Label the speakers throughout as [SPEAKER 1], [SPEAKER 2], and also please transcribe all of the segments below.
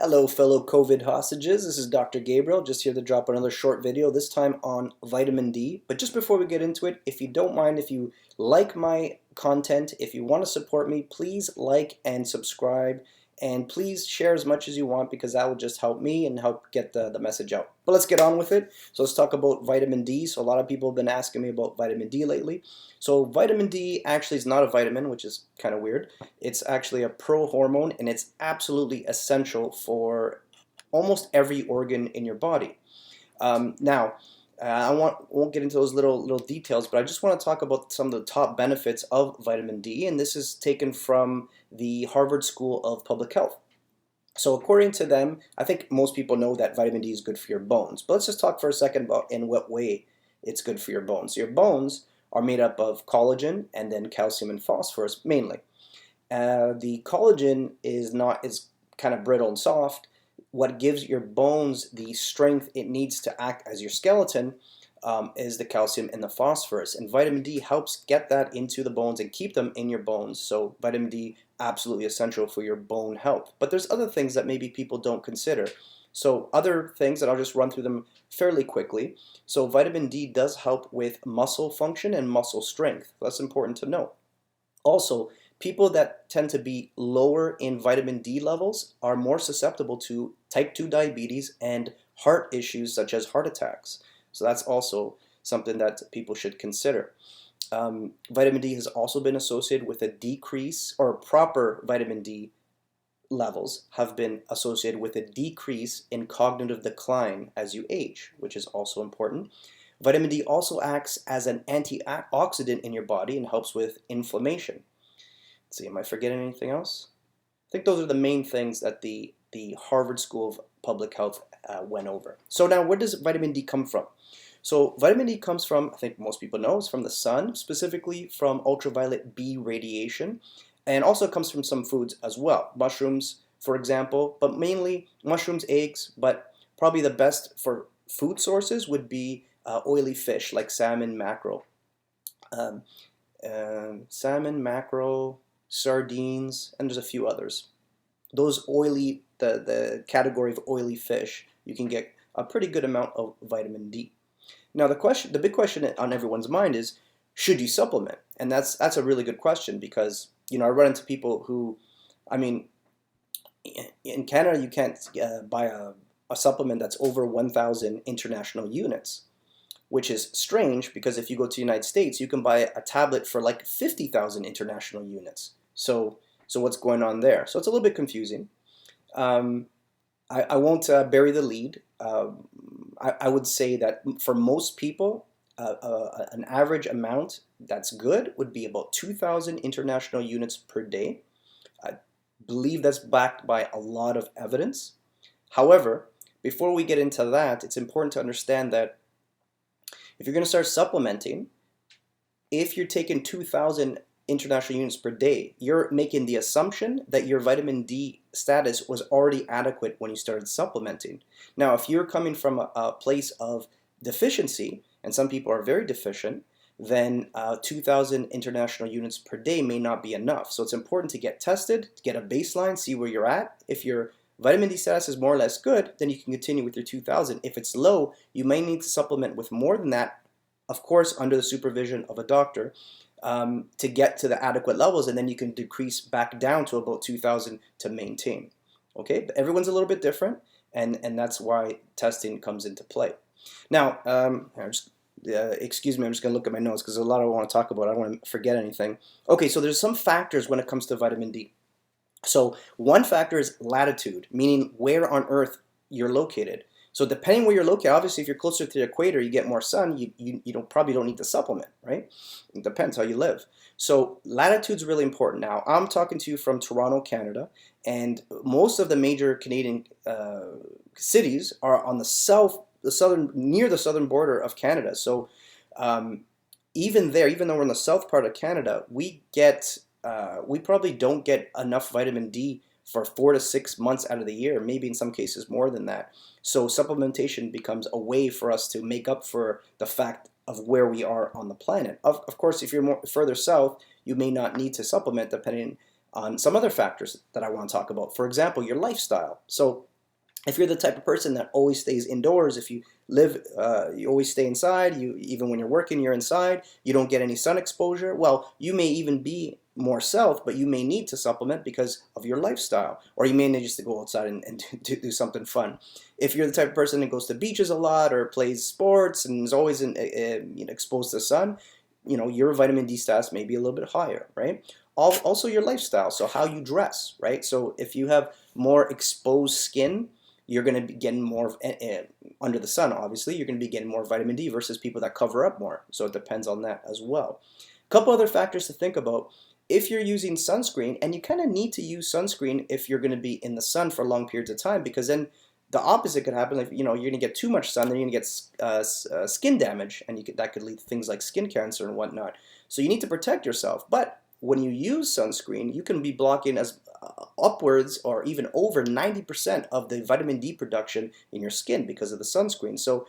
[SPEAKER 1] Hello, fellow COVID hostages. This is Dr. Gabriel, just here to drop another short video, this time on vitamin D. But just before we get into it, if you don't mind, if you like my content, if you want to support me, please like and subscribe. And please share as much as you want because that will just help me and help get the message out. But let's get on with it. So let's talk about vitamin D. So a lot of people have been asking me about vitamin D lately. So vitamin D actually is not a vitamin, which is kind of weird. It's actually a prohormone, and it's absolutely essential for almost every organ in your body. I won't get into those little details, but I just want to talk about some of the top benefits of vitamin D, and this is taken from the Harvard School of Public Health. So according to them, I think most people know that vitamin D is good for your bones, but let's just talk for a second about in what way it's good for your bones. So your bones are made up of collagen and then calcium and phosphorus mainly. The collagen is kind of brittle and soft. What gives your bones the strength it needs to act as your skeleton is the calcium and the phosphorus. And vitamin D helps get that into the bones and keep them in your bones. So vitamin D, absolutely essential for your bone health. But there's other things that maybe people don't consider. So other things that I'll just run through them fairly quickly. So vitamin D does help with muscle function and muscle strength. That's important to know. Also, people that tend to be lower in vitamin D levels are more susceptible to type 2 diabetes and heart issues such as heart attacks. So that's also something that people should consider. Vitamin D has also been associated with a decrease, or proper vitamin D levels have been associated with a decrease in cognitive decline as you age, which is also important. Vitamin D also acts as an antioxidant in your body and helps with inflammation. Let's see, am I forgetting anything else? I think those are the main things that the Harvard School of Public Health went over. So now, where does vitamin D come from? So vitamin D comes from, I think most people know, it's from the sun, specifically from ultraviolet B radiation, and also comes from some foods as well. Mushrooms, for example, but mainly mushrooms, eggs, but probably the best for food sources would be oily fish like salmon, mackerel. Salmon, mackerel, sardines, and there's a few others. Those oily, the category of oily fish, you can get a pretty good amount of vitamin D. Now the big question on everyone's mind is, should you supplement? And that's a really good question because, you know, I run into people who, I mean, in Canada you can't buy a supplement that's over 1,000 international units, which is strange because if you go to the United States, you can buy a tablet for like 50,000 international units. So what's going on there? So it's a little bit confusing. I won't bury the lead. I would say that for most people, an average amount that's good would be about 2,000 international units per day. I believe that's backed by a lot of evidence. However, before we get into that, it's important to understand that if you're going to start supplementing, if you're taking 2,000 international units per day, you're making the assumption that your vitamin D status was already adequate when you started supplementing. Now, if you're coming from a place of deficiency, and some people are very deficient, then 2,000 international units per day may not be enough. So it's important to get tested, to get a baseline, see where you're at. If your vitamin D status is more or less good, then you can continue with your 2,000. If it's low, you may need to supplement with more than that, of course, under the supervision of a doctor, to get to the adequate levels, and then you can decrease back down to about 2,000 to maintain. Okay, but everyone's a little bit different, and that's why testing comes into play. Now, excuse me, I'm just going to look at my notes because there's a lot I want to talk about. I don't want to forget anything. Okay, so there's some factors when it comes to vitamin D. So one factor is latitude, meaning where on Earth you're located. So depending where you're located, obviously if you're closer to the equator, you get more sun, you probably don't need to supplement, right? It depends how you live. So latitude's really important. Now, I'm talking to you from Toronto, Canada, and most of the major Canadian cities are on near the southern border of Canada. So even there, even though we're in the south part of Canada, we probably don't get enough vitamin D for 4 to 6 months out of the year, maybe in some cases more than that. So supplementation becomes a way for us to make up for the fact of where we are on the planet. Of course, if you're more further south, you may not need to supplement depending on some other factors that I want to talk about. For example, your lifestyle. So If you're the type of person that always stays indoors, if you live, you always stay inside, you even when you're working, you're inside, you don't get any sun exposure, well, you may even be more south, but you may need to supplement because of your lifestyle, or you may need just to go outside and do something fun. If you're the type of person that goes to beaches a lot or plays sports and is always exposed to the sun, your vitamin D status may be a little bit higher, right? Also your lifestyle, so how you dress, right? So if you have more exposed skin, you're going to be getting more under the sun, obviously. You're going to be getting more vitamin D versus people that cover up more. So it depends on that as well. A couple other factors to think about. If you're using sunscreen, and you kind of need to use sunscreen if you're going to be in the sun for long periods of time, because then the opposite could happen. If you're going to get too much sun, then you're going to get skin damage, and that could lead to things like skin cancer and whatnot. So you need to protect yourself. But when you use sunscreen, you can be blocking as upwards or even over 90% of the vitamin D production in your skin because of the sunscreen. So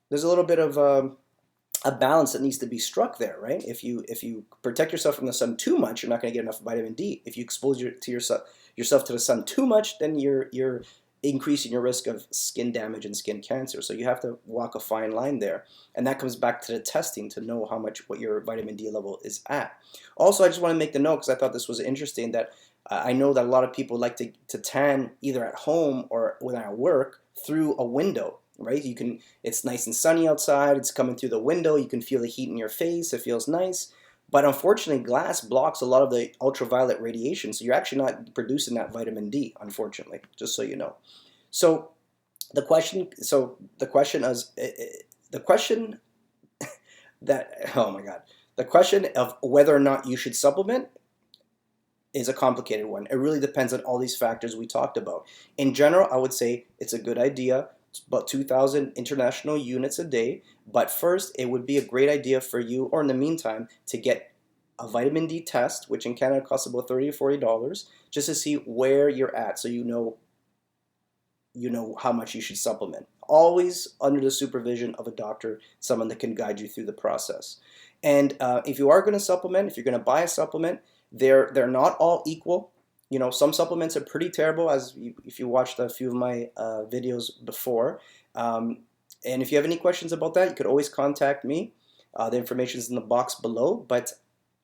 [SPEAKER 1] there's a little bit of a balance that needs to be struck there, right? If you protect yourself from the sun too much, you're not going to get enough vitamin D. If you expose yourself to the sun too much, then you're increasing your risk of skin damage and skin cancer. So you have to walk a fine line there. And that comes back to the testing to know what your vitamin D level is at. Also, I just want to make the note, because I thought this was interesting, that I know that a lot of people like to tan either at home or when at work through a window, right? It's nice and sunny outside, it's coming through the window, you can feel the heat in your face, it feels nice. But unfortunately, glass blocks a lot of the ultraviolet radiation, so you're actually not producing that vitamin D, unfortunately, just so you know. So the question that, oh my God, the question of whether or not you should supplement is a complicated one. It really depends on all these factors we talked about. In general, I would say it's a good idea. It's about 2,000 international units a day. But first, it would be a great idea for you, or in the meantime, to get a vitamin D test, which in Canada costs about $30 to $40, just to see where you're at, so you know how much you should supplement. Always under the supervision of a doctor, someone that can guide you through the process. And if you are going to supplement, if you're going to buy a supplement, they're not all equal. Some supplements are pretty terrible, if you watched a few of my videos before. And if you have any questions about that, you could always contact me. The information is in the box below. But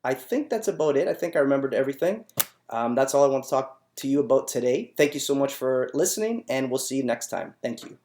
[SPEAKER 1] I think that's about it. I think I remembered everything. That's all I want to talk to you about today. Thank you so much for listening, and we'll see you next time. Thank you.